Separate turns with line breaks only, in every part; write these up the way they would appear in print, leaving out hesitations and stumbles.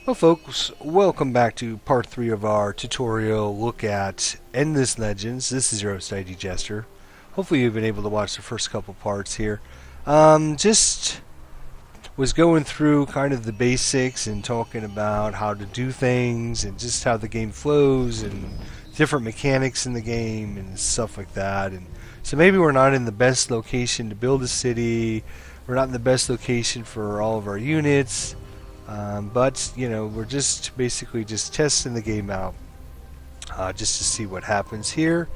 Well, folks, welcome back to part 3 of our tutorial look at Endless Legends. This is your host, ID Jester. Hopefully you've been able to watch the first couple parts here. Just was going through kind of the basics and talking about how to do things and just how the game flows and different mechanics in the game and stuff like that. And so maybe we're not in the best location to build a city. We're not in the best location for all of our units. But, you know, we're just basically just testing the game out just to see what happens here.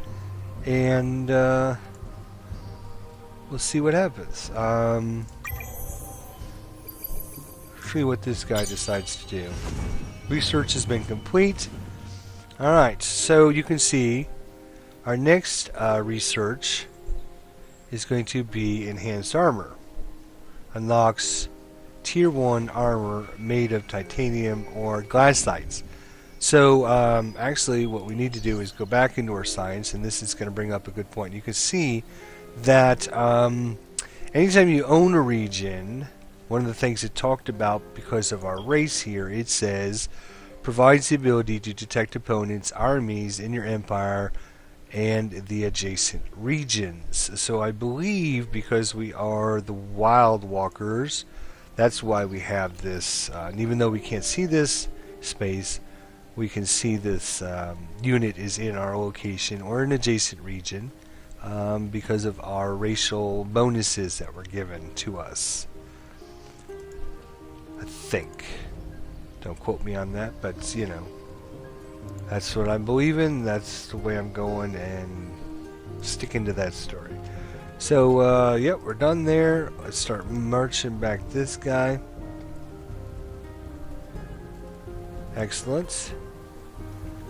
And we'll see what happens. See what this guy decides to do. Research has been complete. Alright, so you can see our next research is going to be enhanced armor. Unlocks Tier 1 armor made of titanium or glassite. So actually what we need to do is go back into our science, and this is going to bring up a good point. You can see that anytime you own a region, one of the things it talked about because of our race here, it says provides the ability to detect opponents' armies in your empire and the adjacent regions. So I believe because we are the Wild Walkers, that's why we have this, and even though we can't see this space, we can see this unit is in our location or an adjacent region because of our racial bonuses that were given to us. I think. Don't quote me on that, but you know, that's what I'm believing, that's the way I'm going and sticking to that story. So, yep, we're done there. Let's start marching back this guy. Excellent.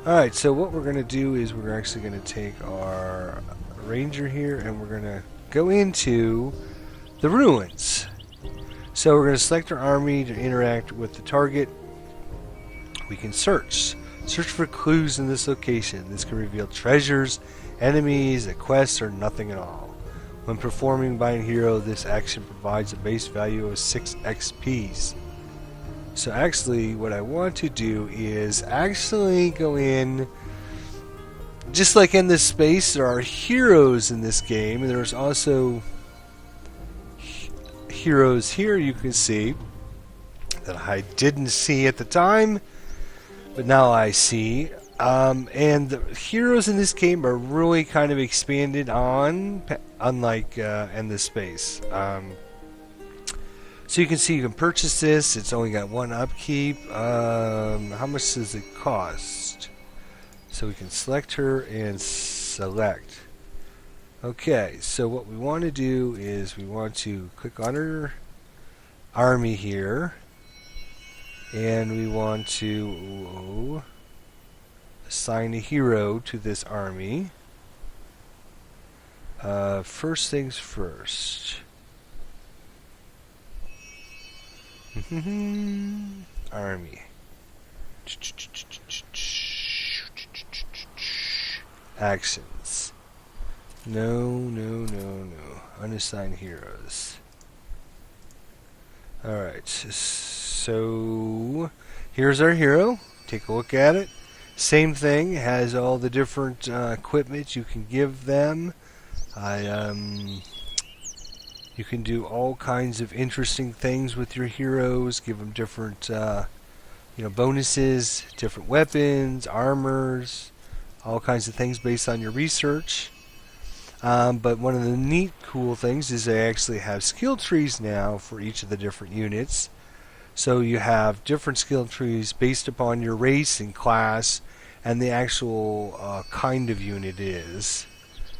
Alright, so what we're going to do is we're actually going to take our ranger here and we're going to go into the ruins. So we're going to select our army to interact with the target. We can search. Search for clues in this location. This can reveal treasures, enemies, a quest, or nothing at all. When performing by a hero, this action provides a base value of 6 XPs. So actually, what I want to do is actually go in, just like in this space, there are heroes in this game, and there's also heroes here you can see that I didn't see at the time, but now I see. And the heroes in this game are really kind of expanded on, unlike in this space. So you can see you can purchase this. It's only got 1 upkeep. How much does it cost? So we can select her and select. Okay, so what we want to do is we want to click on her army here, and we want to assign a hero to this army. First things first. Army. Actions. No. Unassigned heroes. Alright, so here's our hero. Take a look at it. Same thing, has all the different equipment you can give them. You can do all kinds of interesting things with your heroes. Give them different, bonuses, different weapons, armors, all kinds of things based on your research. But one of the neat, cool things is they actually have skill trees now for each of the different units. So you have different skill trees based upon your race and class and the actual kind of unit is.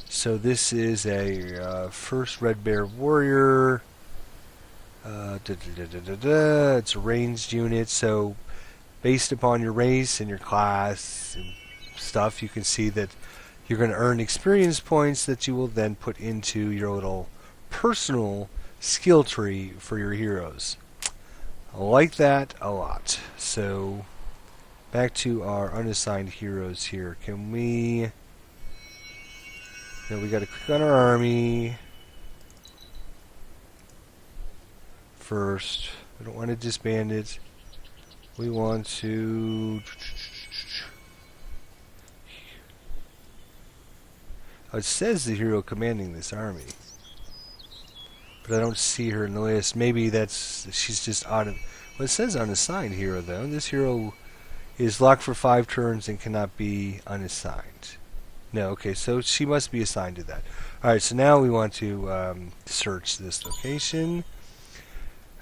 So this is a first Red Bear Warrior. It's a ranged unit, so based upon your race and your class and stuff, you can see that you're going to earn experience points that you will then put into your little personal skill tree for your heroes. I like that a lot. So back to our unassigned heroes here. Can we... Now we got to click on our army first. We don't want to disband it. we want to... Oh, it says the hero commanding this army, but I don't see her in the list. Maybe she's just on it. Well, it says unassigned hero though. This hero is locked for 5 turns and cannot be unassigned. No, okay, so she must be assigned to that. Alright, so now we want to search this location.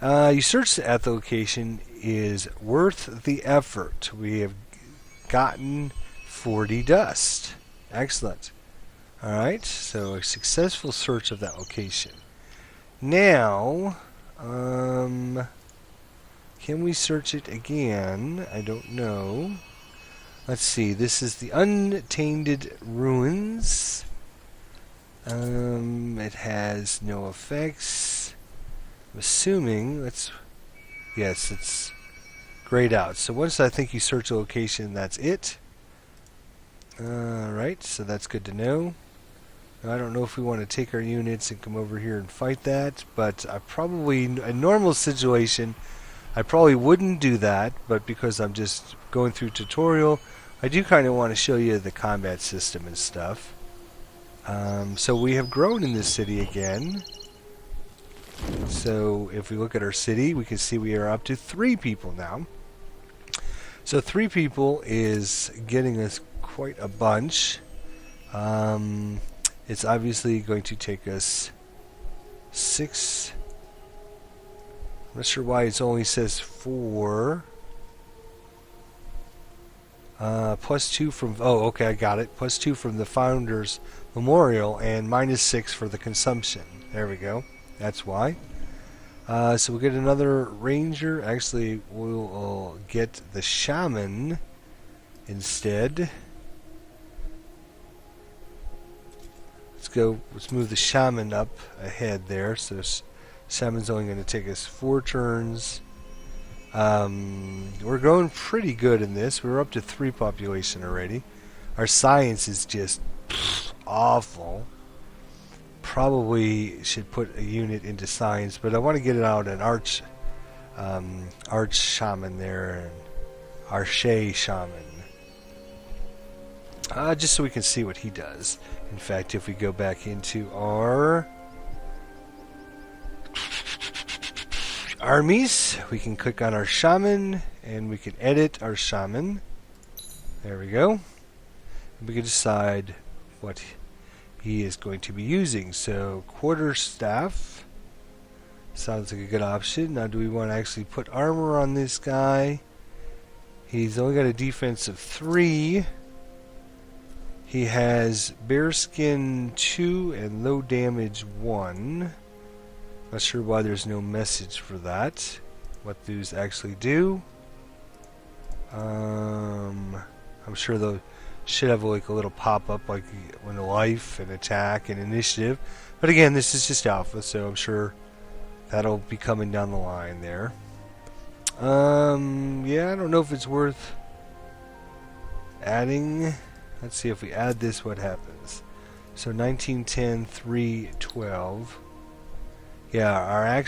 You search at the location is worth the effort. We have gotten 40 dust. Excellent. Alright, so a successful search of that location. Now, can we search it again? I don't know. Let's see, this is the Untainted Ruins. It has no effects. I'm assuming, yes, it's grayed out. So once I think you search a location, that's it. Alright, so that's good to know. I don't know if we want to take our units and come over here and fight that, but I probably, in a normal situation, I probably wouldn't do that, but because I'm just going through tutorial, I do kind of want to show you the combat system and stuff. So we have grown in this city again. So if we look at our city, we can see we are up to 3 people now. So 3 people is getting us quite a bunch. It's obviously going to take us 6. I'm not sure why it only says 4. Plus 2 from... Oh, okay, I got it. Plus 2 from the Founders Memorial and minus 6 for the consumption. There we go. That's why. So we'll get another Ranger. Actually, we'll get the Shaman instead. Let's move the Shaman up ahead there. So Shaman's only going to take us 4 turns. We're going pretty good in this. We're up to 3 population already. Our science is just awful. Probably should put a unit into science, but I want to get it out an arch shaman there, and archer shaman. Just so we can see what he does. In fact, if we go back into our armies, we can click on our shaman and we can edit our shaman. There we go. And we can decide what he is going to be using. So quarterstaff sounds like a good option. Now do we want to actually put armor on this guy? He's only got a defense of 3. He has bearskin 2 and low damage 1. Not sure why there's no message for that. What those actually do. I'm sure they should have like a little pop-up like when life and attack and initiative. But again, this is just alpha, so I'm sure that'll be coming down the line there. Yeah, I don't know if it's worth adding. Let's see if we add this, what happens. So 1910, 312. Yeah,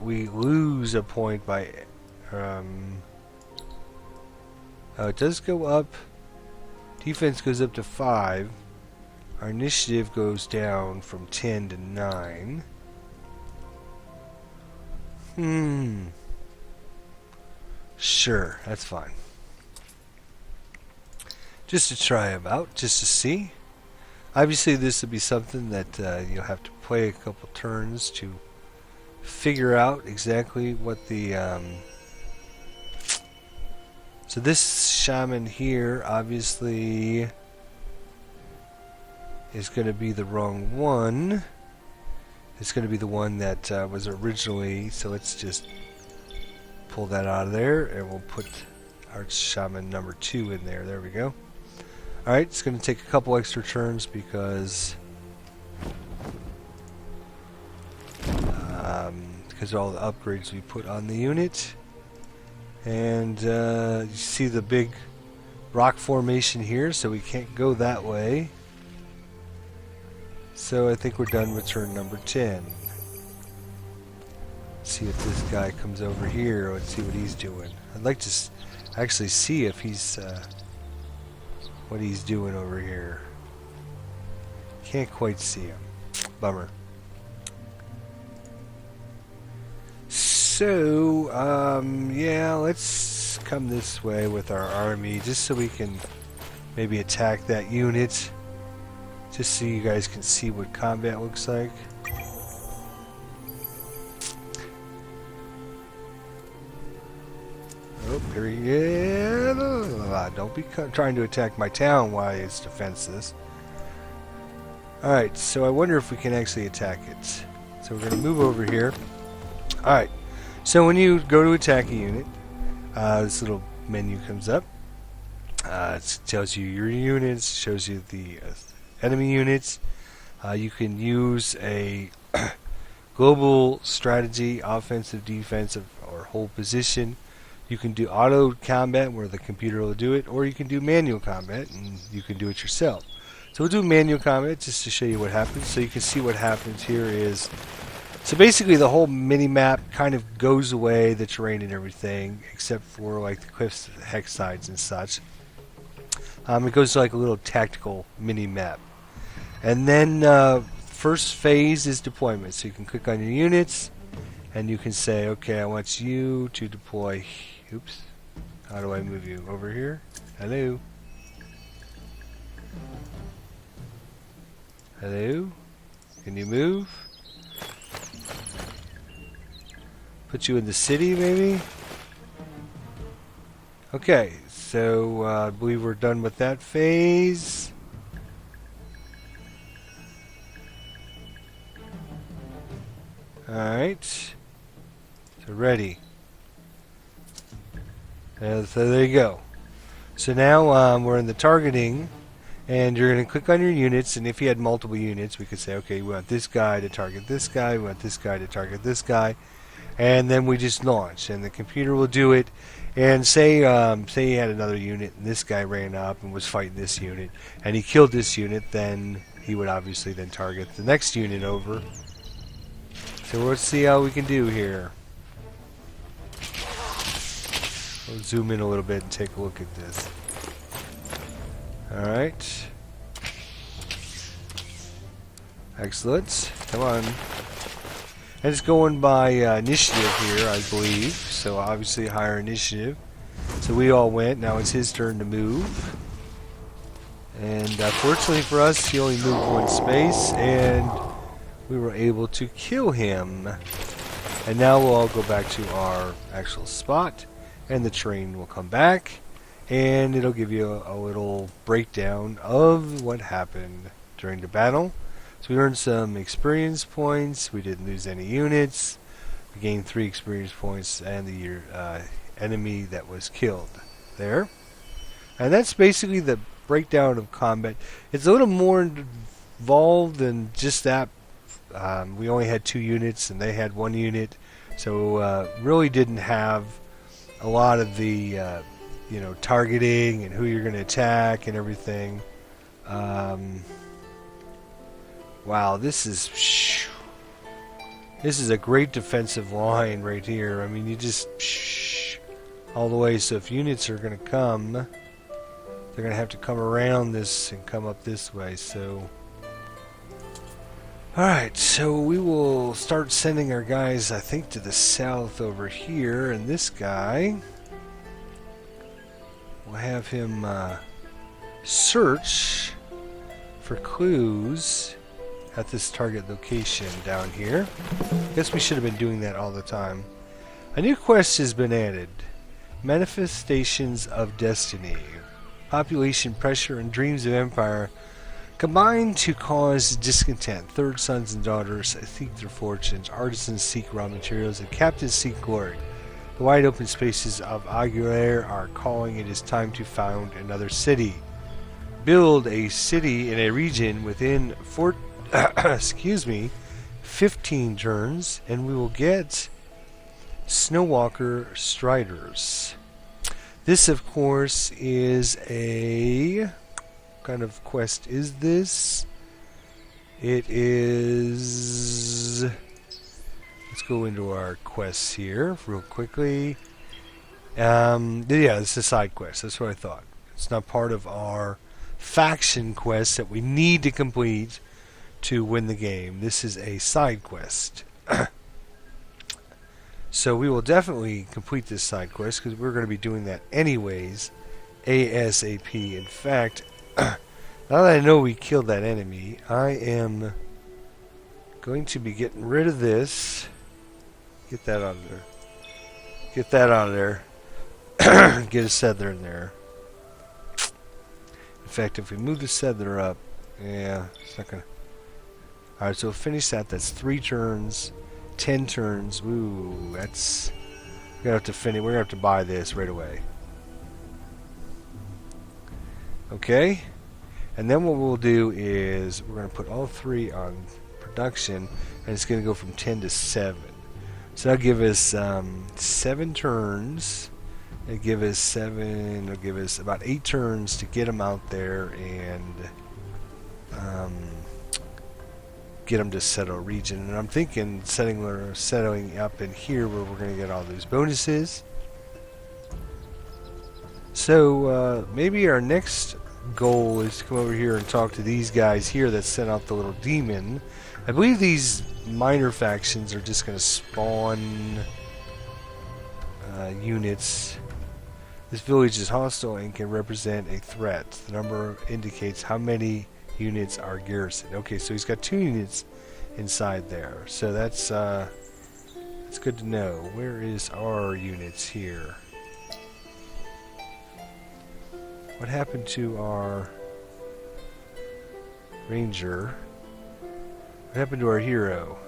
we lose a point by... oh, it does go up. Defense goes up to 5. Our initiative goes down from 10 to 9. Sure, that's fine. Just to try them out, just to see. Obviously, this would be something that you'll have to play a couple turns to figure out exactly what the... So this shaman here, obviously, is going to be the wrong one. It's going to be the one that was originally... So let's just pull that out of there, and we'll put our shaman number 2 in there. There we go. Alright, it's going to take a couple extra turns because of all the upgrades we put on the unit. And you see the big rock formation here, so we can't go that way. So I think we're done with turn number 10. Let's see if this guy comes over here. Let's see what he's doing. I'd like to actually see if he's what he's doing over here. Can't quite see him. Bummer. So, yeah, let's come this way with our army just so we can maybe attack that unit. Just so you guys can see what combat looks like. Oh, here he is. Don't be trying to attack my town while it's defenseless. Alright, so I wonder if we can actually attack it. So we're going to move over here. Alright, so when you go to attack a unit, this little menu comes up. It tells you your units, shows you the enemy units. You can use a global strategy, offensive, defensive, or hold position. You can do auto combat where the computer will do it, or you can do manual combat and you can do it yourself. So we'll do manual combat just to show you what happens. So you can see what happens here is, so basically the whole mini-map kind of goes away, the terrain and everything, except for like the cliffs, hex sides and such. It goes to like a little tactical mini-map. And then first phase is deployment. So you can click on your units and you can say, okay, I want you to deploy. Oops. How do I move you? Over here? Hello? Hello? Can you move? Put you in the city, maybe? Okay, so I believe we're done with that phase. Alright. So ready. So there you go. So now we're in the targeting. And you're going to click on your units, and if you had multiple units, we could say, okay, we want this guy to target this guy, we want this guy to target this guy, and then we just launch, and the computer will do it. And say you had another unit, and this guy ran up and was fighting this unit, and he killed this unit, then he would obviously then target the next unit over. So let's see how we can do here. We'll zoom in a little bit and take a look at this. Alright. Excellent. Come on. And it's going by initiative here, I believe. So obviously higher initiative. So we all went. Now it's his turn to move. And fortunately for us, he only moved one space. And we were able to kill him. And now we'll all go back to our actual spot. And the train will come back. And it'll give you a little breakdown of what happened during the battle. So we earned some experience points. We didn't lose any units. We gained 3 experience points and the enemy that was killed there. And that's basically the breakdown of combat. It's a little more involved than just that. We only had 2 units and they had 1 unit. So really didn't have a lot of the you know, targeting and who you're going to attack and everything. Wow, this is a great defensive line right here. I mean, you just all the way. So if units are going to come, they're going to have to come around this and come up this way. So, all right. So we will start sending our guys, I think, to the south over here, and this guy. We'll have him search for clues at this target location down here. Guess we should have been doing that all the time. A new quest has been added. Manifestations of Destiny. Population pressure and dreams of empire combine to cause discontent. Third sons and daughters seek their fortunes. Artisans seek raw materials, and captains seek glory. The wide open spaces of Aguilera are calling. It is time to found another city. Build a city in a region within 15 turns, and we will get Snowwalker Striders. This, of course, is a... what kind of quest is this? It is... let's let's go into our quests here real quickly. Yeah, it's a side quest. That's what I thought. It's not part of our faction quest that we need to complete to win the game. This is a side quest. So we will definitely complete this side quest because we're going to be doing that anyways, ASAP. In fact, now that I know we killed that enemy, I am going to be getting rid of this. Get that out of there. Get that out of there. Get a settler in there. In fact, if we move the settler up, yeah, it's not gonna. All right, so we'll finish that. That's 3 turns, 10 turns. Ooh, that's. We're gonna have to finish. We're gonna have to buy this right away. Okay, and then what we'll do is we're gonna put all 3 on production, and it's gonna go from 10 to 7. So that'll give us 7 turns. It'll give us 7. It'll give us about 8 turns to get them out there and get them to settle a region. And I'm thinking settling up in here where we're going to get all those bonuses. So maybe our next goal is to come over here and talk to these guys here that sent out the little demon. I believe these minor factions are just going to spawn units. This village is hostile and can represent a threat. The number indicates how many units are garrisoned. Okay, so he's got 2 units inside there. So that's good to know. Where is our units here? What happened to our ranger? What happened to our hero?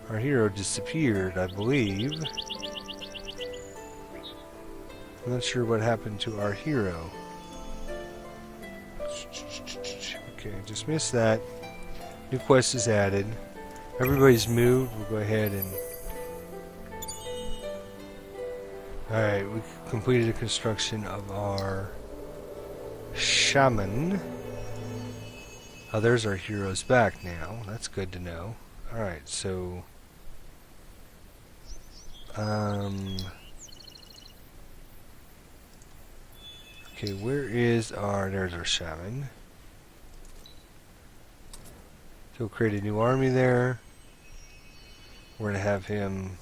Our hero disappeared, I believe. I'm not sure what happened to our hero. Okay, just missed that. New quest is added. Everybody's moved. We'll go ahead and... Alright, we completed the construction of our shaman. Oh, there's our heroes back now. That's good to know. Alright, so... Okay, where is our... There's our shaman. So we'll create a new army there. We're going to have him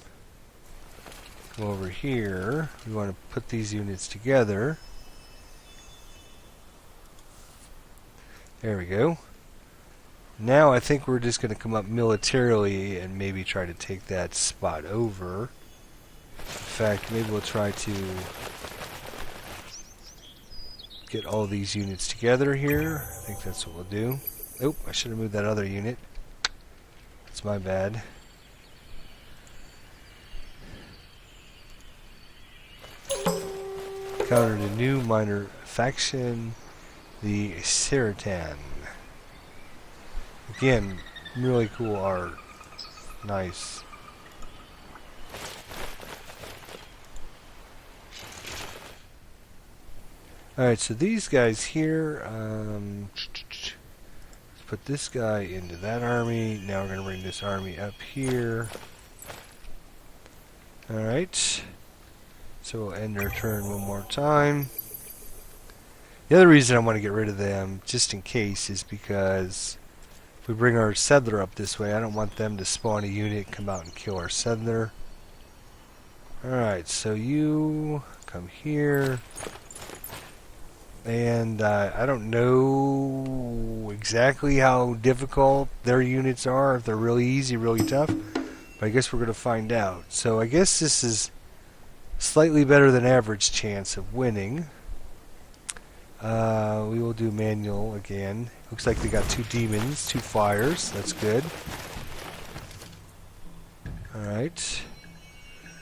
come over here. We want to put these units together. There we go. Now I think we're just going to come up militarily and maybe try to take that spot over. In fact, maybe we'll try to get all these units together here. I think that's what we'll do. Oh, I should have moved that other unit. That's my bad. Encountered a new minor faction, the Seratan. Again, really cool art. Nice. Alright, so these guys here, let's put this guy into that army. Now we're going to bring this army up here. Alright. So we'll end our turn one more time. The other reason I want to get rid of them, just in case, is because if we bring our settler up this way, I don't want them to spawn a unit, come out and kill our settler. Alright, so you come here. And I don't know exactly how difficult their units are, if they're really easy, really tough. But I guess we're going to find out. So I guess this is slightly better than average chance of winning. We will do manual again. Looks like they got 2 demons, 2 fires. That's good. Alright.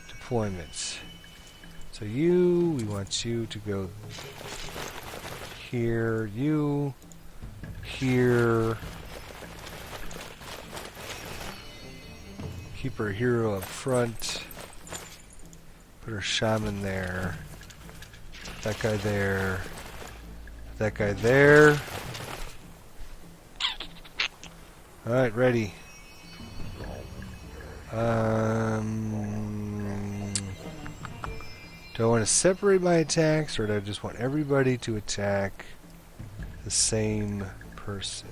Deployments. So we want you to go here, you, here. Keep our hero up front. Put our shaman there. That guy there. That guy there. Alright, ready. Do I want to separate my attacks, or do I just want everybody to attack the same person?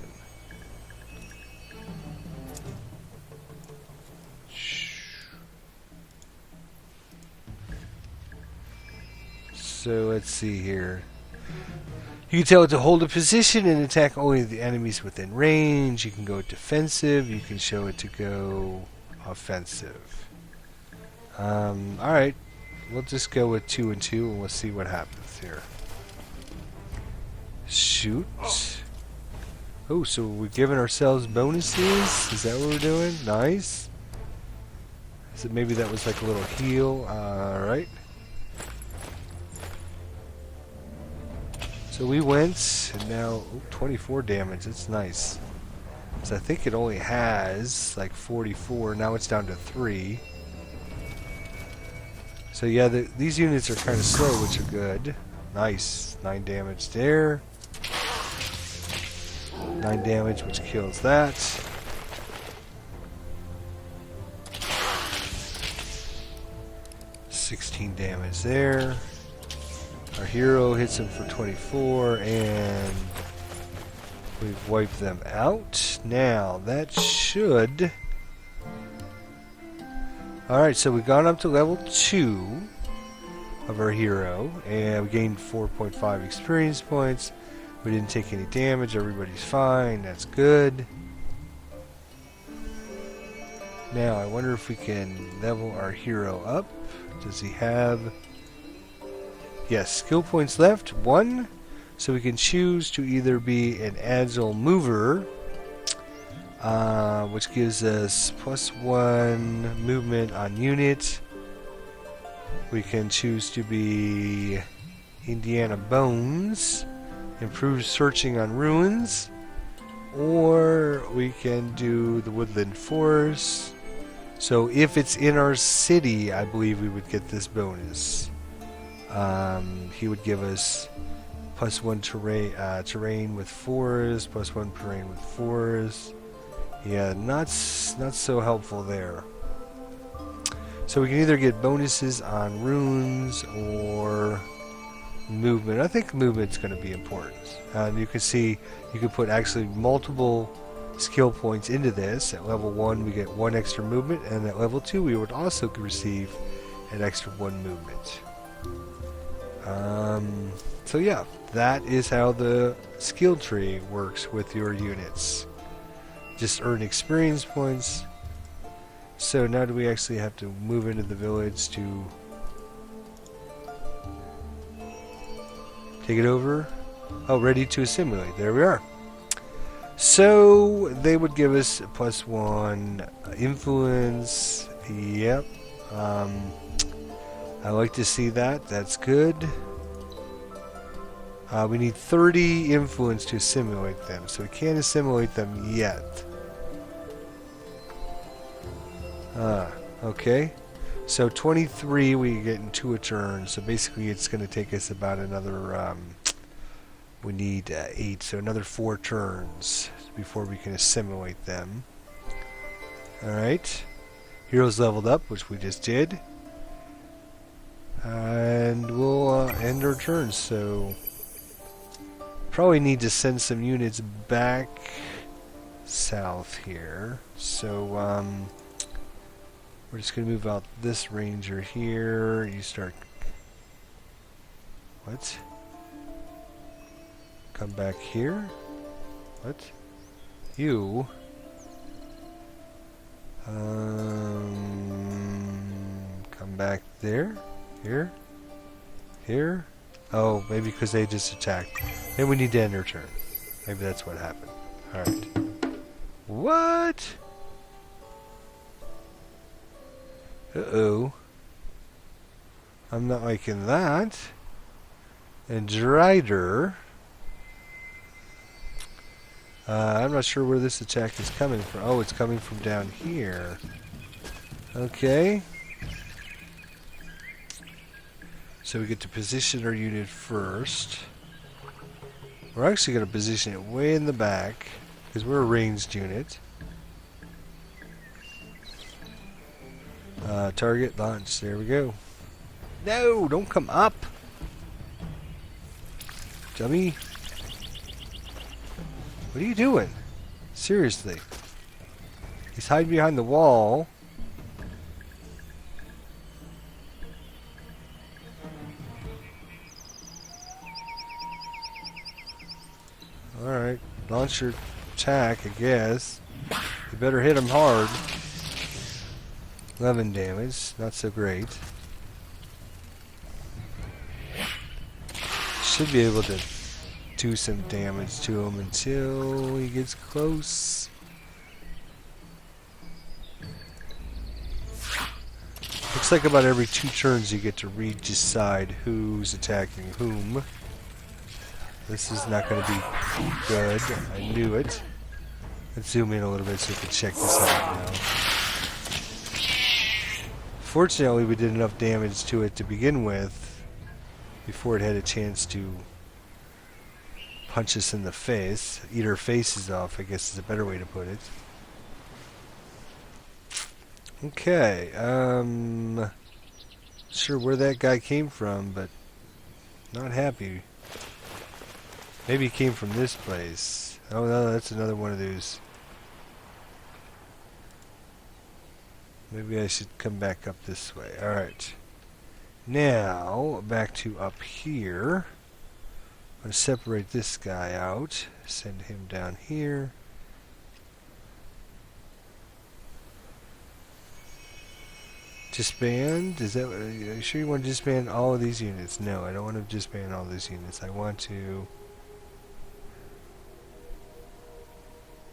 So let's see here. You can tell it to hold a position and attack only the enemies within range. You can go defensive. You can show it to go offensive. Alright. We'll just go with 2 and 2 and we'll see what happens here. Shoot. Oh, so we're giving ourselves bonuses? Is that what we're doing? Nice. So maybe that was like a little heal. Alright. So we went, and now 24 damage. That's nice. So I think it only has like 44. Now it's down to 3. So yeah, these units are kind of slow, which are good. Nice. 9 damage there. 9 damage, which kills that. $16 damage there. Our hero hits him for 24, and we've wiped them out. Now, that should... Alright, so we've gone up to level 2 of our hero, and we gained 4.5 experience points. We didn't take any damage, everybody's fine, that's good. Now, I wonder if we can level our hero up. Does he have... Yes, skill points left, 1. So we can choose to either be an agile mover, which gives us +1 movement on unit. We can choose to be Indiana Bones, improves searching on ruins, or we can do the Woodland Forest. So if it's in our city, I believe we would get this bonus. He would give us +1 terrain with forest, +1 terrain with forest. Yeah, not so helpful there. So we can either get bonuses on runes or movement. I think movement's going to be important. You can see you can put actually multiple skill points into this. At level 1 we get 1 extra movement, and at level 2 we would also receive an extra 1 movement. So yeah, that is how the skill tree works with your units. Just earn experience points. So now do we actually have to move into the village to take it over? Oh, ready to assimilate. There we are. So they would give us +1 influence. Yep. I like to see that. That's good. We need 30 influence to assimilate them, so we can't assimilate them yet. Okay. So 23 we get in 2 a turn, so basically it's going to take us about another, we need 8, so another 4 turns before we can assimilate them. Alright. Heroes leveled up, which we just did. And we'll end our turn, so probably need to send some units back south here. So we're just going to move out this ranger here. You start... What? Come back here? What? You? Come back there? Here? Here? Oh, maybe because they just attacked. Then we need to end our turn. Maybe that's what happened. Alright. What? Uh-oh. I'm not liking that. And Drider. I'm not sure where this attack is coming from. Oh, it's coming from down here. Okay. So we get to position our unit first. We're actually going to position it way in the back, because we're a ranged unit. Target launch. There we go. No, don't come up. Dummy. What are you doing? Seriously. He's hiding behind the wall. Alright. Launch your attack, I guess. You better hit him hard. 11 damage. Not so great. Should be able to do some damage to him until he gets close. Looks like about every 2 turns you get to decide who's attacking whom. This is not going to be good. I knew it. Let's zoom in a little bit so we can check this out now. Fortunately, we did enough damage to it to begin with before it had a chance to punch us in the face. Eat our faces off, I guess is a better way to put it. Okay, sure where that guy came from, but not happy. Maybe he came from this place. Oh no, that's another one of those. Maybe I should come back up this way. Alright. Now, back to up here. I'm going to separate this guy out. Send him down here. Disband? Is that? Are you sure you want to disband all of these units? No, I don't want to disband all these units. I want to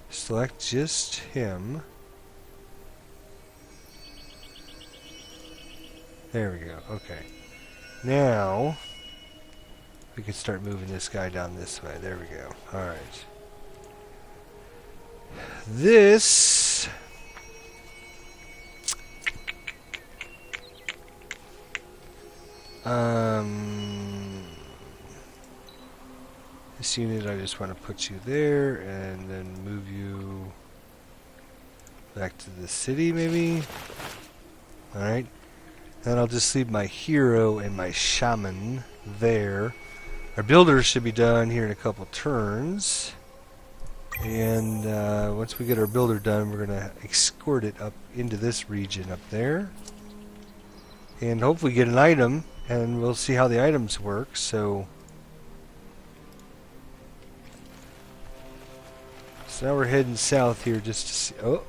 select just him. There we go. Okay. Now we can start moving this guy down this way. There we go. Alright. This this unit, I just want to put you there and then move you back to the city maybe. Alright. Then I'll just leave my hero and my shaman there. Our builders should be done here in a couple turns. And once we get our builder done, we're going to escort it up into this region up there. And hopefully get an item, and we'll see how the items work. So now we're heading south here just to see. Oh,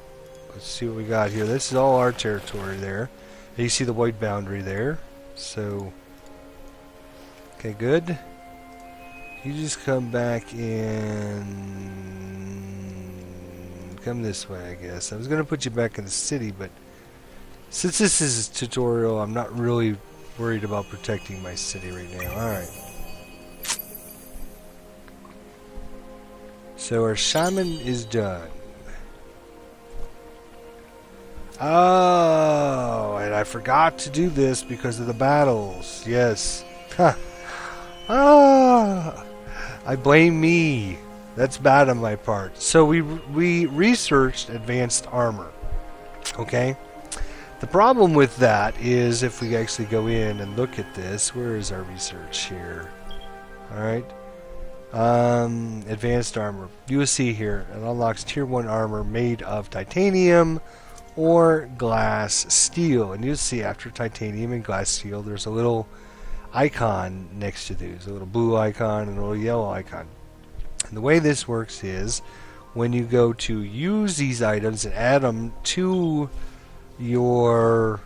let's see what we got here. This is all our territory there. And you see the white boundary there. So, okay, good. You just come back and come this way, I guess. I was going to put you back in the city, but since this is a tutorial, I'm not really worried about protecting my city right now. Alright. So our shaman is done. Oh, and I forgot to do this because of the battles. Yes. Ah, I blame me. That's bad on my part. So we researched advanced armor. Okay? The problem with that is if we actually go in and look at this, where is our research here? Alright. Advanced armor. You will see here, it unlocks tier 1 armor made of titanium or glass steel. And you'll see after titanium and glass steel, there's a little icon next to these. A little blue icon and a little yellow icon. And the way this works is when you go to use these items and add them to your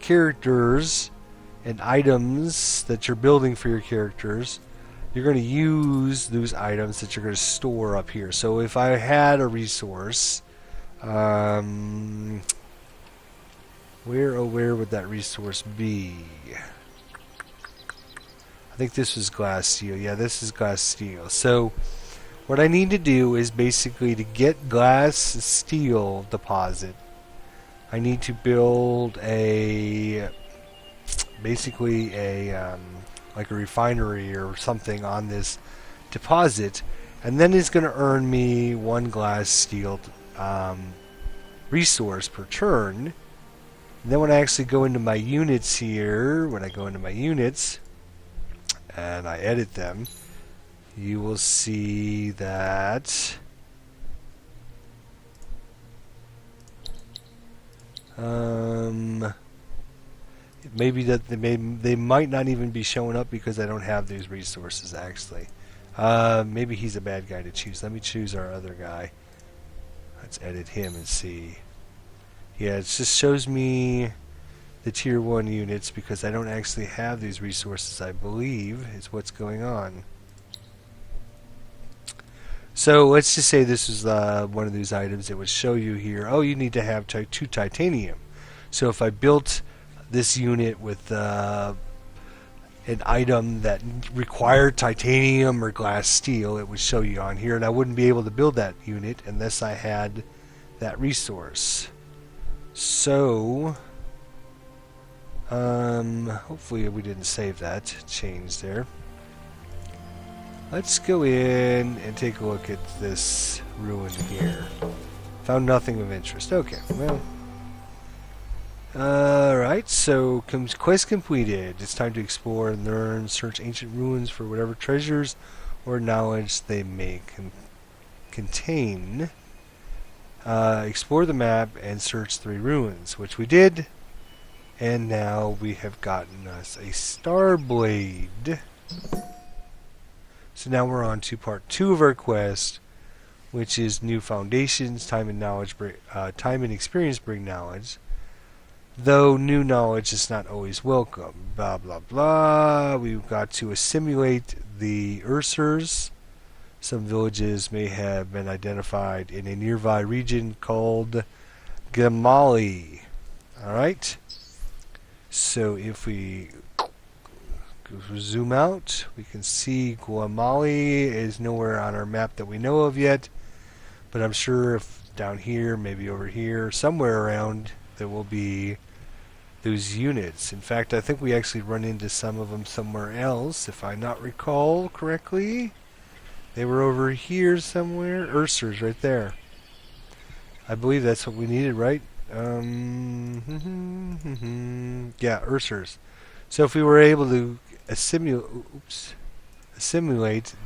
characters and items that you're building for your characters, you're going to use those items that you're going to store up here. So if I had a resource, where would that resource be? I think this was glass steel. Yeah, this is glass steel. So what I need to do is basically to get glass steel deposit, I need to build a basically a like a refinery or something on this deposit, and then it's going to earn me 1 glass steel resource per turn. And then when I actually go into my units here, and I edit them, you will see that maybe that they might not even be showing up because I don't have these resources actually. Maybe he's a bad guy to choose. Let me choose our other guy. Let's edit him and see. Yeah, it just shows me the tier 1 units because I don't actually have these resources, I believe, is what's going on. So let's just say this is one of these items that would show you here, oh, you need to have 2 titanium. So if I built this unit with an item that required titanium or glass steel, it would show you on here, and I wouldn't be able to build that unit unless I had that resource. So hopefully we didn't save that change there. Let's go in and take a look at this ruin here. Found nothing of interest. Okay, well. Alright, so quest completed. It's time to explore and learn, search ancient ruins for whatever treasures or knowledge they may contain. Explore the map and search 3 ruins, which we did. And now we have gotten us a star blade. So now we're on to part 2 of our quest, which is new foundations. Time and experience bring knowledge, though new knowledge is not always welcome. Blah blah blah. We've got to assimilate the Ursers. Some villages may have been identified in a nearby region called Gamali. Alright. So if we zoom out, we can see Guamali is nowhere on our map that we know of yet, but I'm sure if down here, maybe over here, somewhere around, there will be those units. In fact, I think we actually run into some of them somewhere else, if I not recall correctly. They were over here somewhere. Ursers right there. I believe that's what we needed, right? Yeah, Ursers. So if we were able to assimilate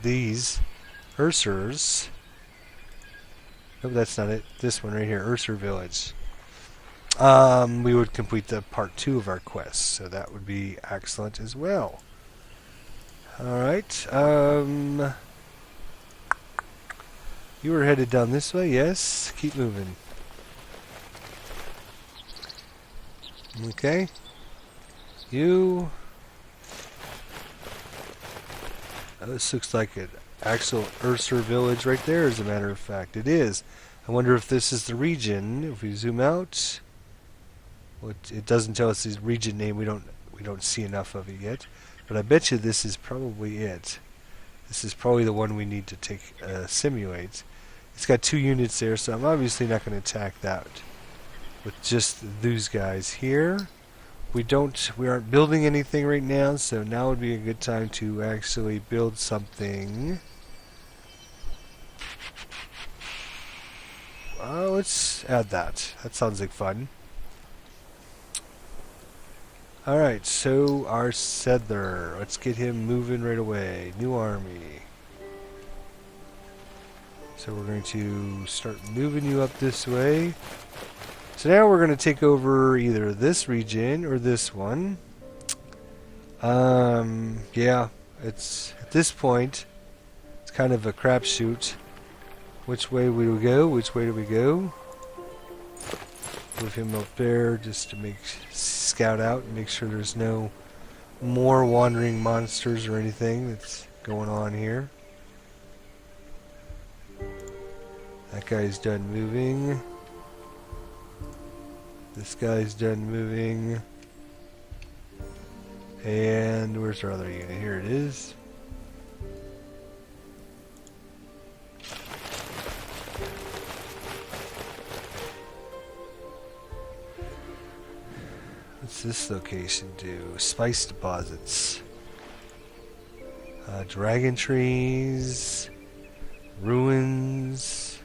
these Ursers. Nope, that's not it. This one right here, Urser Village. We would complete the part 2 of our quest, so that would be excellent as well. Alright, you were headed down this way, yes? Keep moving. Okay. You... this looks like an actual Urser village right there, as a matter of fact. It is. I wonder if this is the region. If we zoom out... well, it doesn't tell us the region name. We don't see enough of it yet. But I bet you this is probably it. This is probably the one we need to simulate. It's got 2 units there, so I'm obviously not going to attack that with just these guys here. We aren't building anything right now, so now would be a good time to actually build something. Let's add that. That sounds like fun. Alright, so our settler. Let's get him moving right away. New army. So we're going to start moving you up this way. So now we're going to take over either this region or this one. Yeah, it's at this point, it's kind of a crapshoot. Which way will we go? Which way do we go? Move him up there just to scout out and make sure there's no more wandering monsters or anything that's going on here. That guy's done moving. This guy's done moving. And where's our other unit? Here it is. What's this location do? Spice deposits. Dragon trees. Ruins.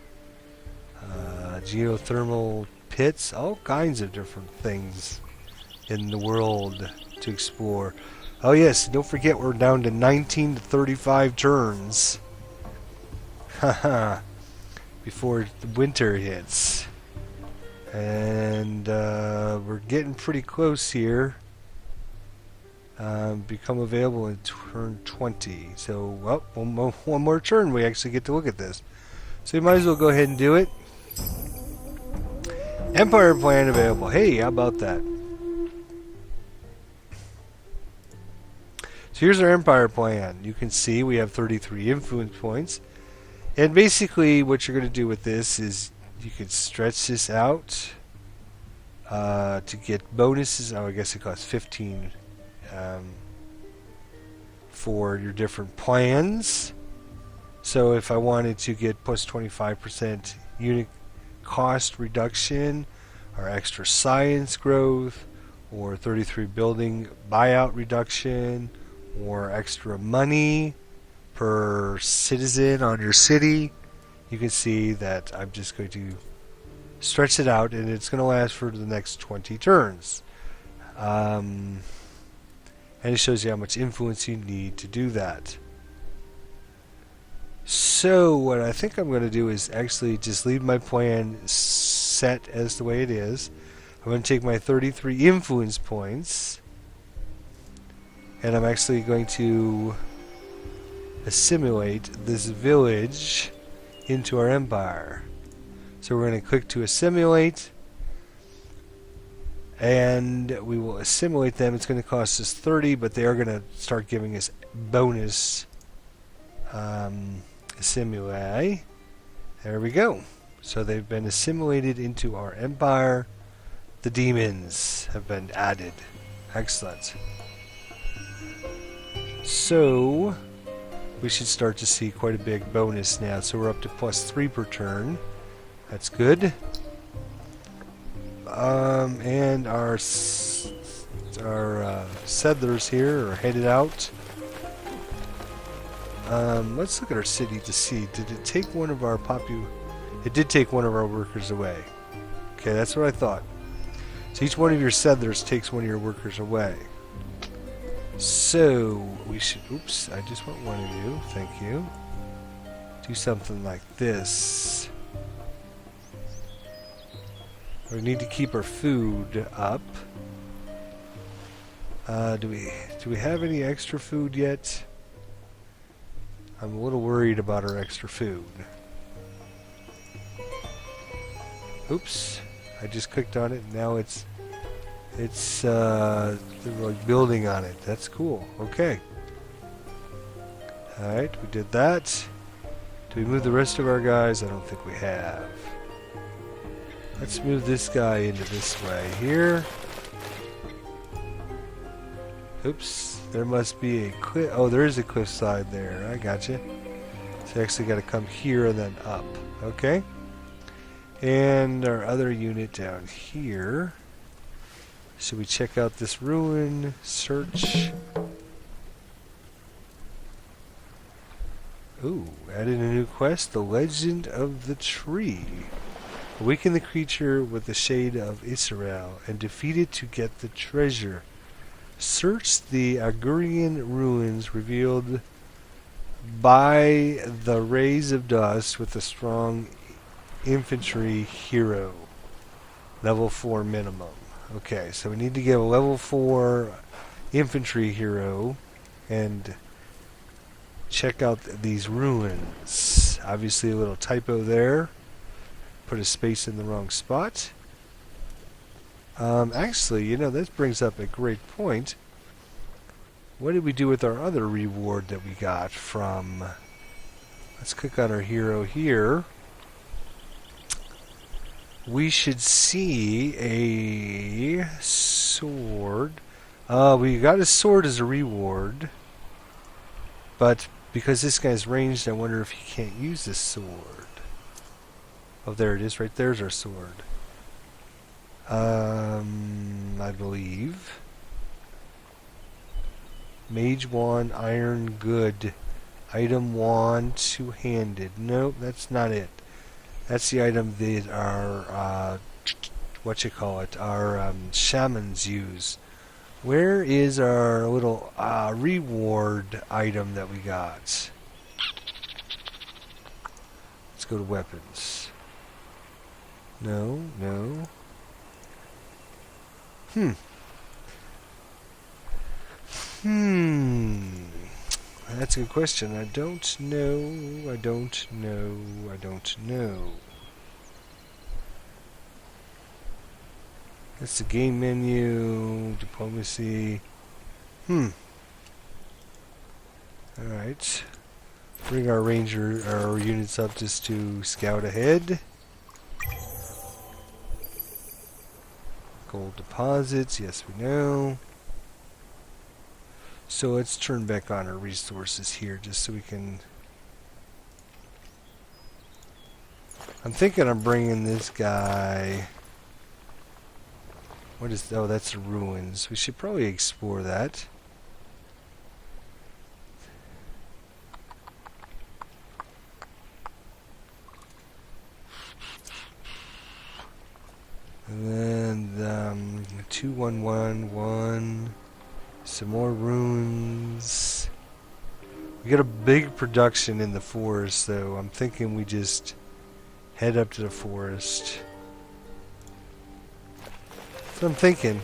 Geothermal pits, all kinds of different things in the world to explore. Oh yes, don't forget we're down to 19 to 35 turns. Haha. Before the winter hits. And we're getting pretty close here. Become available in turn 20. So, well, one more turn we actually get to look at this. So you might as well go ahead and do it. Empire plan available. Hey, how about that? So here's our empire plan. You can see we have 33 influence points. And basically what you're going to do with this is you can stretch this out to get bonuses. Oh, I guess it costs 15 for your different plans. So if I wanted to get plus 25% unit cost reduction, or extra science growth, or 33 building buyout reduction, or extra money per citizen on your city, you can see that I'm just going to stretch it out, and it's going to last for the next 20 turns. And it shows you how much influence you need to do that. So what I think I'm going to do is actually just leave my plan set as the way it is. I'm going to take my 33 influence points, and I'm actually going to assimilate this village into our empire. So we're going to click to assimilate, and we will assimilate them. It's going to cost us 30, but they are going to start giving us bonus assimilate. There we go. So they've been assimilated into our empire. The demons have been added. Excellent. So we should start to see quite a big bonus now. So we're up to +3 per turn. That's good. And our settlers here are headed out. Let's look at our city to see. Did it take one of our It did take one of our workers away. Okay, that's what I thought. So each one of your settlers takes one of your workers away. So we should. Oops! I just want one of you. Thank you. Do something like this. We need to keep our food up. Do we have any extra food yet? I'm a little worried about our extra food. Oops! I just clicked on it. Now it's they're like building on it. That's cool. Okay. All right, we did that. Do we move the rest of our guys? I don't think we have. Let's move this guy into this way here. Oops, there must be a cliff. Oh, there is a cliff side there. I gotcha. So you actually got to come here and then up. Okay. And our other unit down here. Should we check out this ruin? Search. Ooh, added a new quest. The Legend of the Tree. Awaken the creature with the shade of Israel and defeat it to get the treasure. Search the Agurian ruins revealed by the rays of dust with a strong infantry hero. Level 4 minimum. Okay, so we need to get a level 4 infantry hero and check out these ruins. Obviously a little typo there. Put a space in the wrong spot. Actually, you know, this brings up a great point. What did we do with our other reward that we got from... Let's click on our hero here. We should see a sword. We got a sword as a reward. But because this guy's ranged, I wonder if he can't use this sword. Oh, there it is. Right there's our sword. I believe. Mage wand, iron good. Item wand, two-handed. Nope, that's not it. That's the item that our our shamans use. Where is our little reward item that we got? Let's go to weapons. No. That's a good question. I don't know. That's the game menu, diplomacy. Alright. Bring our units up just to scout ahead. Gold deposits, yes we know. So let's turn back on our resources here just so we can... I'm thinking I'm bringing this guy... What is... Oh, that's the ruins. We should probably explore that. And then 2111, some more ruins. We got a big production in the forest, though. I'm thinking we just head up to the forest. That's what I'm thinking.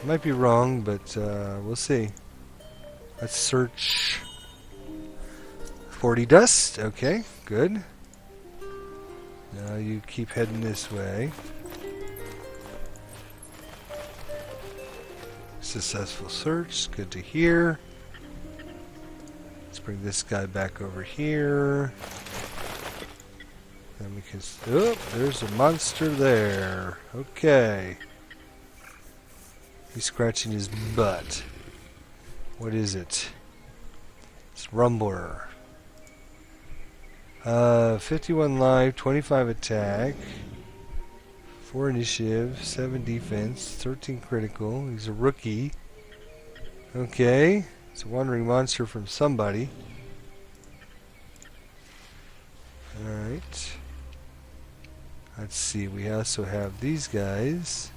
Might be wrong, but we'll see. Let's search. 40 dust. Okay, good. Now you keep heading this way. Successful search. Good to hear. Let's bring this guy back over here. Then we can... Oh, there's a monster there. Okay. He's scratching his butt. What is it? It's Rumbler. 51 life, 25 attack, 4 initiative, 7 defense, 13 critical. He's a rookie. Okay. It's a wandering monster from somebody. Alright. Let's see. We also have these guys.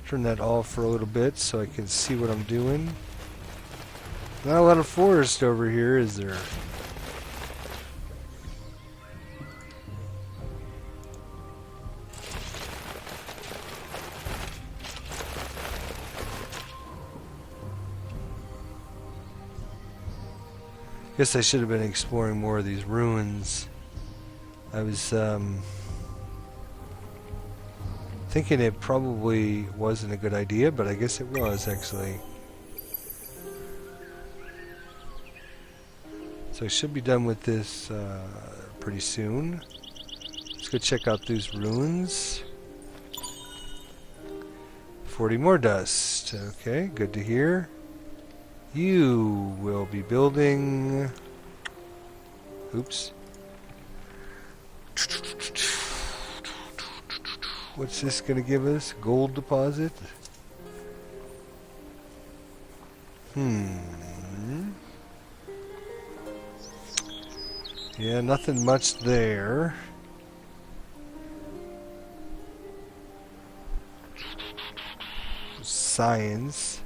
Turn that off for a little bit so I can see what I'm doing. Not a lot of forest over here, is there? Guess I should have been exploring more of these ruins. I was thinking it probably wasn't a good idea, but I guess it was actually. So I should be done with this pretty soon. Let's go check out these ruins. 40 more dust. Okay, good to hear. You will be building... Oops. What's this going to give us? Gold deposit? Yeah, nothing much there. Science.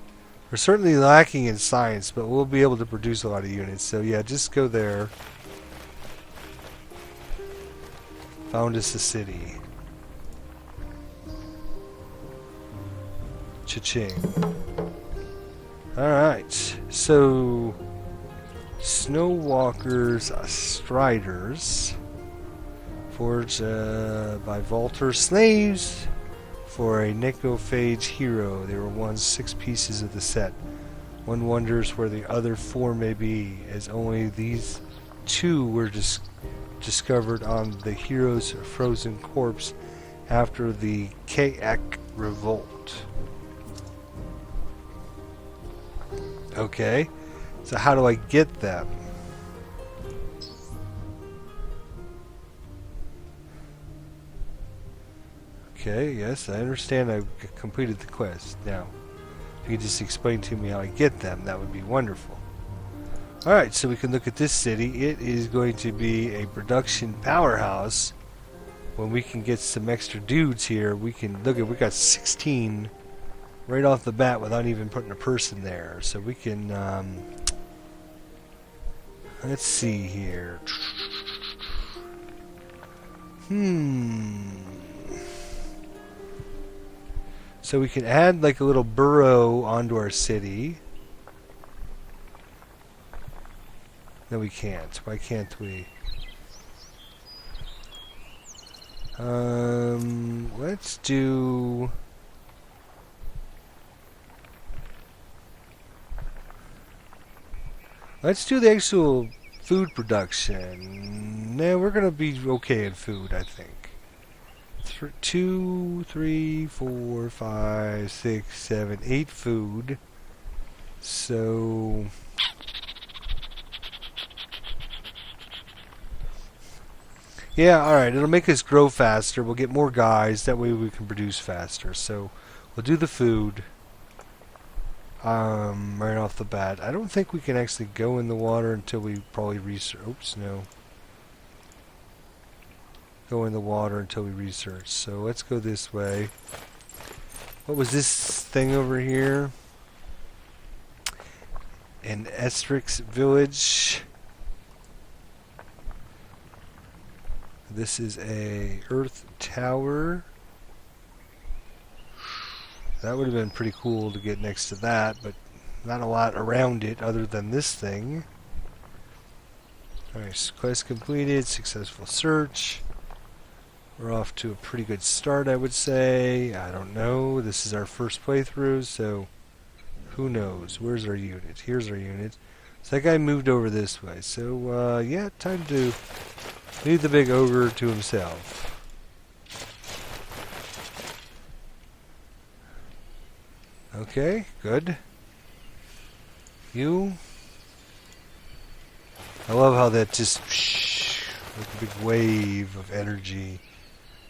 We're certainly lacking in science, but we'll be able to produce a lot of units. So yeah, just go there. Found us a city. Cha-ching. Alright, so... Snowwalkers, Striders, forged by Volter slaves for a necrophage hero. They were once 6 pieces of the set. One wonders where the other 4 may be, as only these 2 were discovered on the hero's frozen corpse after the Kayak revolt. Okay. So how do I get them? Okay, yes, I understand I've completed the quest. Now, if you could just explain to me how I get them, that would be wonderful. Alright, so we can look at this city. It is going to be a production powerhouse when we can get some extra dudes here, we can look at. We got 16 right off the bat without even putting a person there. So we can. Let's see here. So we can add like a little borough onto our city. No, we can't. Why can't we? Let's do... Let's do the actual food production. No, we're gonna be okay in food, I think. 2, 3, 4, 5, 6, 7, 8 food. So... yeah, alright, it'll make us grow faster. We'll get more guys. That way we can produce faster. So, we'll do the food. Right off the bat. I don't think we can actually go in the water until we probably research. Oops, no. Go in the water until we research. So let's go this way. What was this thing over here? An Estrix village. This is a Earth Tower. That would have been pretty cool to get next to that, but not a lot around it other than this thing. Alright, quest completed, successful search. We're off to a pretty good start, I would say. I don't know. This is our first playthrough, so who knows? Where's our unit? Here's our unit. So that guy moved over this way. So, yeah, time to leave the big ogre to himself. Okay, good. You. I love how that just like a big wave of energy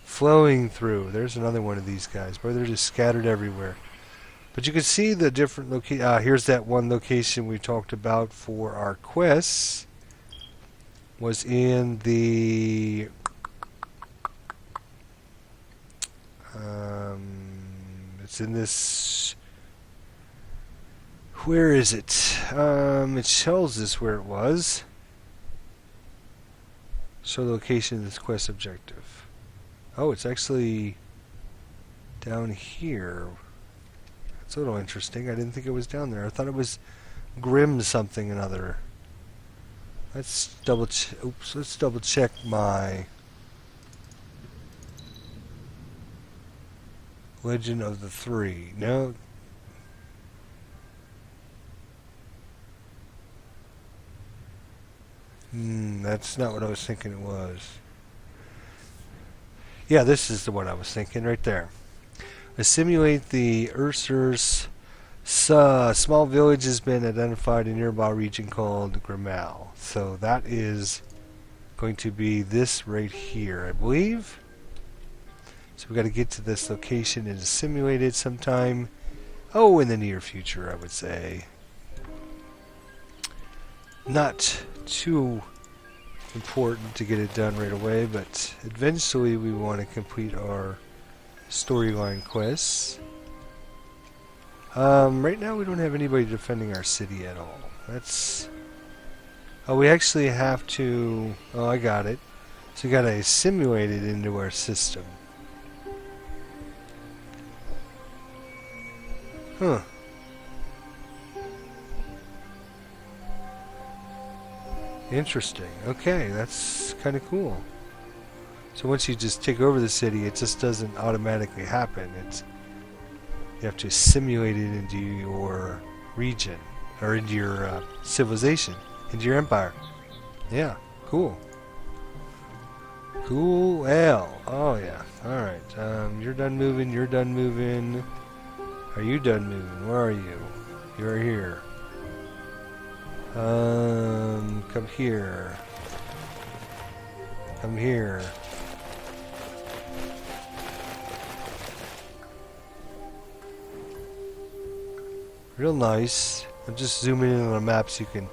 flowing through. There's another one of these guys. Boy, they're just scattered everywhere. But you can see the different locations. Here's that one location we talked about for our quests. Was in the... it's in this... Where is it? It tells us where it was. Show the location of this quest objective. Oh, it's actually down here. That's a little interesting. I didn't think it was down there. I thought it was Grim something another. Let's double check my Legend of the Three. No. That's not what I was thinking it was. Yeah, this is the one I was thinking right there. Assimilate the Ursurs. Small village has been identified in a nearby region called Grimal. So that is going to be this right here, I believe. So we've got to get to this location and assimilate it sometime. Oh, in the near future, I would say. Not too important to get it done right away, but eventually we want to complete our storyline quests. Right now we don't have anybody defending our city at all. That's... oh, we actually have to... oh, I got it. So we got to assimilate it into our system. Huh. Interesting. Okay, that's kind of cool. So once you just take over the city, it just doesn't automatically happen. It's... you have to assimilate it into your region, or into your civilization, into your empire. Yeah, cool. Cool L. Oh yeah. Alright. You're done moving, you're done moving. Are you done moving? Where are you? You're here. Come here. Come here. Real nice. I'm just zooming in on a map so you can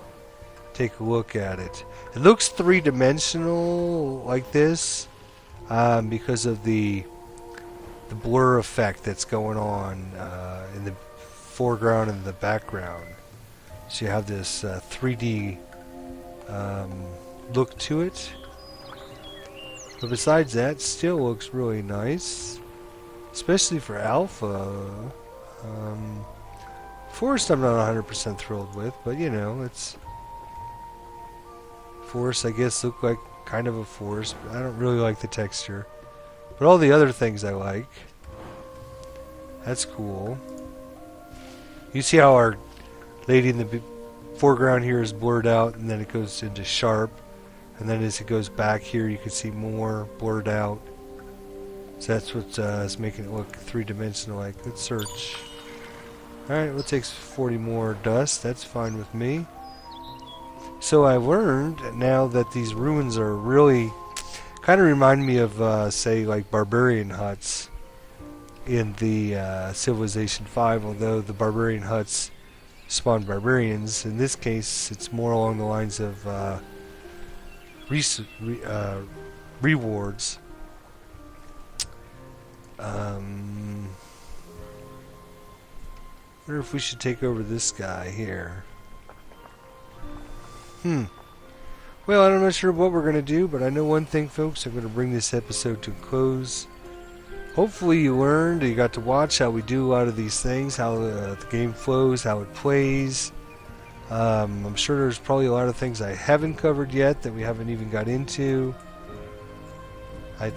take a look at it. It looks three-dimensional like this, because of the blur effect that's going on in the foreground and the background. So you have this 3D look to it. But besides that, still looks really nice, especially for alpha. Forest I'm not 100% thrilled with, but you know, it's forest. I guess look like kind of a forest, but I don't really like the texture. But all the other things I like. That's cool. You see how our lady in the foreground here is blurred out, and then it goes into sharp, and then as it goes back here you can see more blurred out. So that's what is making it look three-dimensional. Like, let's search. Alright, well, it takes 40 more dust. That's fine with me. So I learned now that these ruins are really kind of remind me of, say, like barbarian huts in the Civilization 5, although the barbarian huts spawn barbarians. In this case, it's more along the lines of rewards. Wonder if we should take over this guy here. Well, I'm not sure what we're going to do, but I know one thing, folks. I'm going to bring this episode to a close. Hopefully you learned, you got to watch how we do a lot of these things, how the game flows, how it plays. I'm sure there's probably a lot of things I haven't covered yet that we haven't even got into.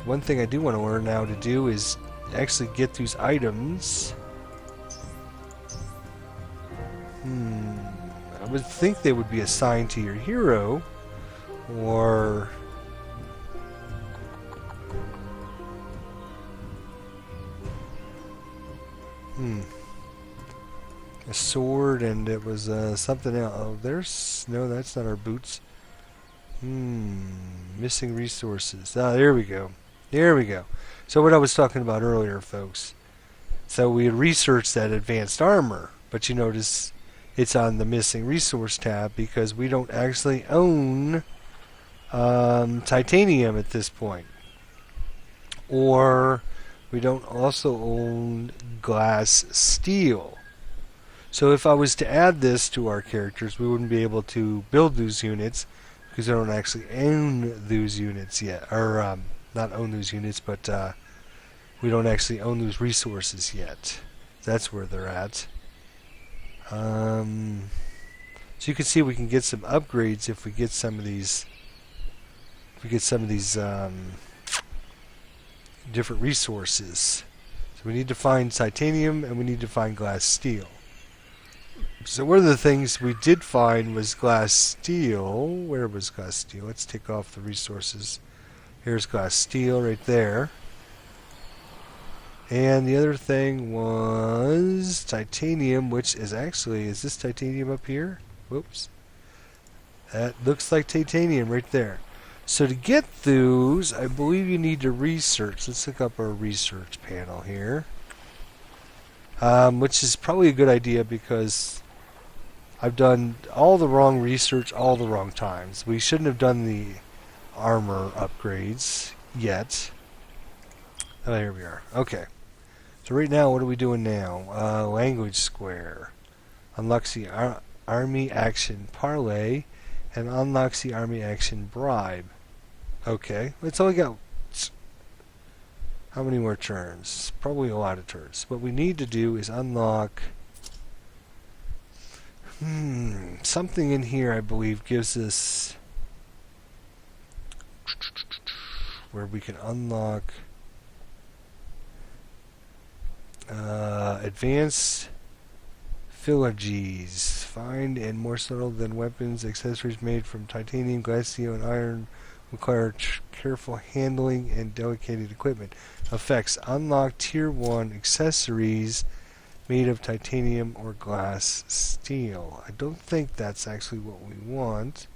One thing I do want to learn now to do is actually get these items. I would think they would be assigned to your hero, or a sword, and it was something else. Oh, no, that's not our boots. Missing resources. Ah, there we go. There we go. So what I was talking about earlier, folks. So we had researched that advanced armor, but you notice it's on the missing resource tab because we don't actually own titanium at this point. Or we don't also own glass steel. So if I was to add this to our characters, we wouldn't be able to build those units because we don't actually own those units yet. Or not own those units, but we don't actually own those resources yet. That's where they're at. So you can see we can get some upgrades if we get some of these. If we get some of these different resources. So we need to find titanium and we need to find glass steel. So one of the things we did find was glass steel. Where was glass steel? Let's take off the resources. Here's glass steel right there. And the other thing was titanium, which is actually, is this titanium up here? Whoops. That looks like titanium right there. So to get those, I believe you need to research. Let's look up our research panel here. Which is probably a good idea because I've done all the wrong research all the wrong times. We shouldn't have done the armor upgrades yet. Oh, here we are. Okay. So right now, what are we doing now? Language square. Unlocks the army action parlay and unlocks the army action bribe. Okay. It's only got how many more turns? Probably a lot of turns. What we need to do is unlock something in here, I believe, gives us where we can unlock advanced phylogys. Find and more subtle than weapons, accessories made from titanium, glass, steel, and iron require careful handling and delicate equipment. Effects. Unlock tier 1 accessories made of titanium or glass steel. I don't think that's actually what we want.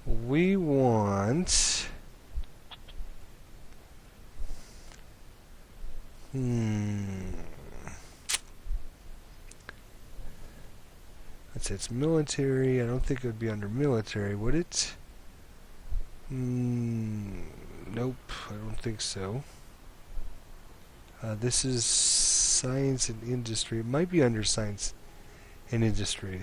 We want let's say it's military. I don't think it would be under military, would it? Nope, I don't think so. This is science and industry. It might be under science and industry.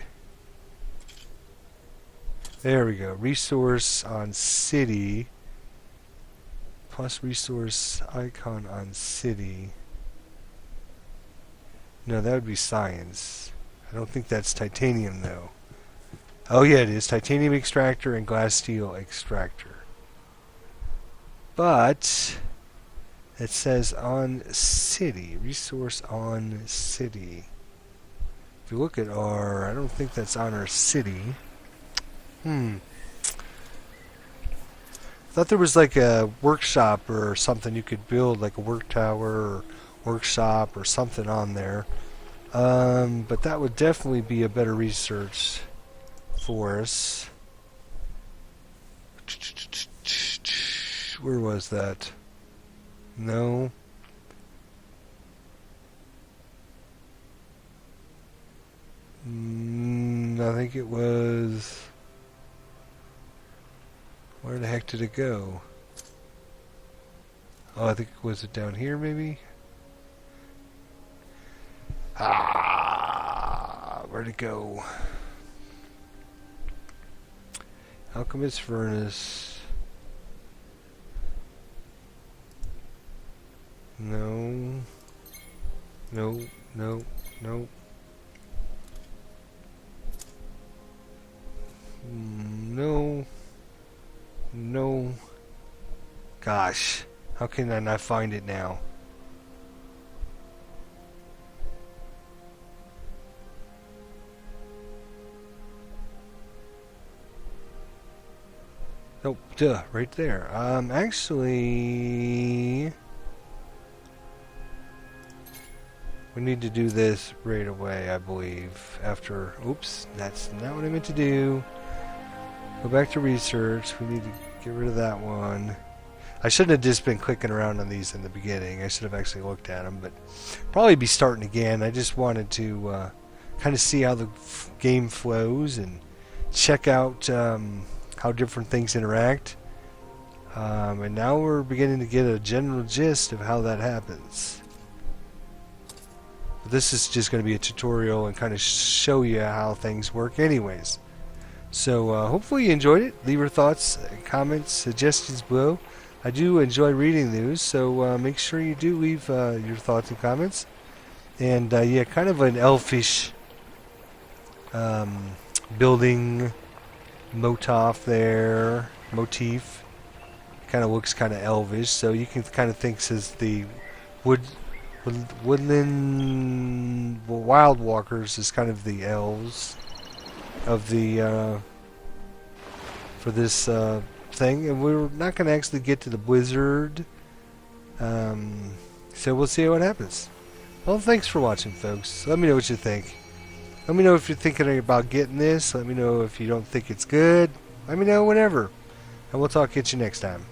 There we go. Resource on city. Plus resource icon on city. No, that would be science. I don't think that's titanium though. Oh yeah, it is. Titanium extractor and glass steel extractor. But it says on city. Resource on city. If you look at our... I don't think that's on our city. Thought there was like a workshop or something you could build, like a work tower or workshop or something on there. But that would definitely be a better research for us. Where was that? No. I think it was... Where the heck did it go? Oh, I think, was it down here maybe? Where'd it go? Alchemist furnace. No. No, no, no. No. No. Gosh. How can I not find it now? Oh, duh, right there. Actually... we need to do this right away, I believe. After... Oops, that's not what I meant to do. Go back to research. We need to get rid of that one. I shouldn't have just been clicking around on these in the beginning. I should have actually looked at them, but probably be starting again. I just wanted to kind of see how the game flows and check out how different things interact. And now we're beginning to get a general gist of how that happens. But this is just going to be a tutorial and kind of show you how things work anyways. So hopefully you enjoyed it. Leave your thoughts, comments, suggestions below. I do enjoy reading these, so make sure you do leave your thoughts and comments. And yeah, kind of an elfish building motif there. Motif. Kind of looks kind of elvish, so you can kind of think as the woodland wild walkers is kind of the elves of the for this thing, and we're not going to actually get to the blizzard, so we'll see what happens. Well, thanks for watching, folks. Let me know what you think. Let me know if you're thinking about getting this. Let me know if you don't think it's good. Let me know whatever, and we'll talk at you next time.